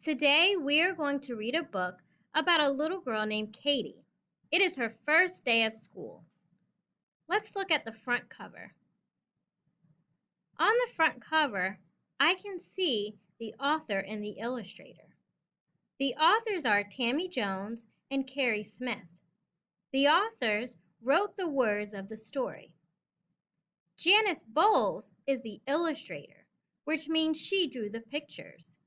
Today we are going to read a book about a little girl named Katie. It is her first day of school. Let's look at the front cover. On the front cover, I can see the author and the illustrator. The authors are Tammy Jones and Carrie Smith. The authors wrote the words of the story. Janice Bowles is the illustrator, which means she drew the pictures.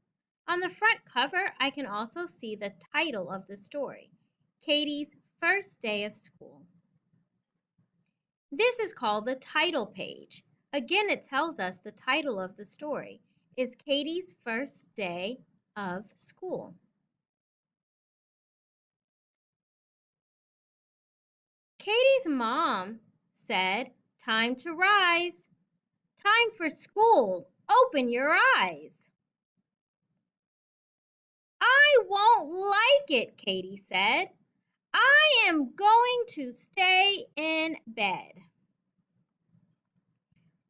On the front cover, I can also see the title of the story, Katie's First Day of School. This is called the title page. Again, it tells us the title of the story is Katie's First Day of School. Katie's mom said, "Time to rise. Time for school. Open your eyes." "I won't like it," Katie said. "I am going to stay in bed."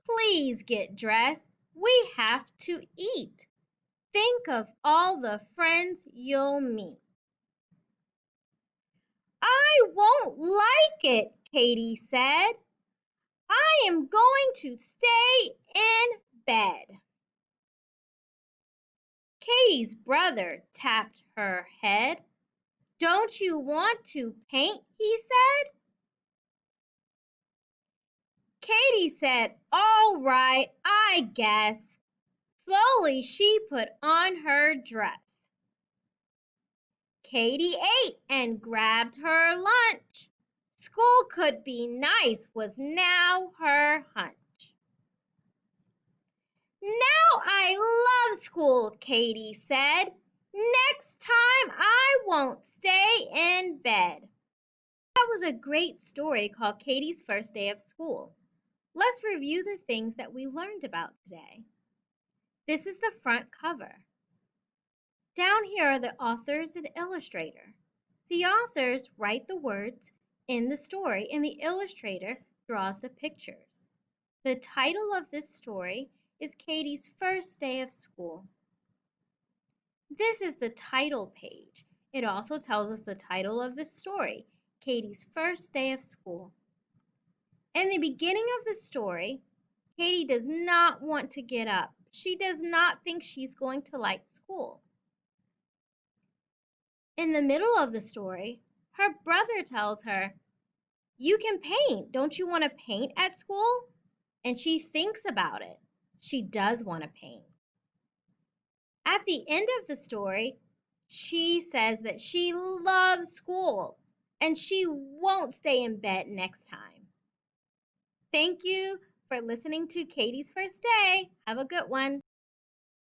"Please get dressed. We have to eat. Think of all the friends you'll meet." "I won't like it," Katie said. "I am going to stay in bed." Katie's brother tapped her head. "Don't you want to paint?" he said. Katie said, "All right, I guess." Slowly she put on her dress. Katie ate and grabbed her lunch. School could be nice was now her hunch. "Now I love school," Katie said. "Next time I won't stay in bed." That was a great story called Katie's First Day of School. Let's review the things that we learned about today. This is the front cover. Down here are the authors and illustrator. The authors write the words in the story and the illustrator draws the pictures. The title of this story is Katie's First Day of School. This is the title page. It also tells us the title of the story, Katie's First Day of School. In the beginning of the story, Katie does not want to get up. She does not think she's going to like school. In the middle of the story, her brother tells her, "You can paint. Don't you want to paint at school?" And she thinks about it. She does want to paint. At the end of the story, she says that she loves school and she won't stay in bed next time. Thank you for listening to Katie's First Day. Have a good one.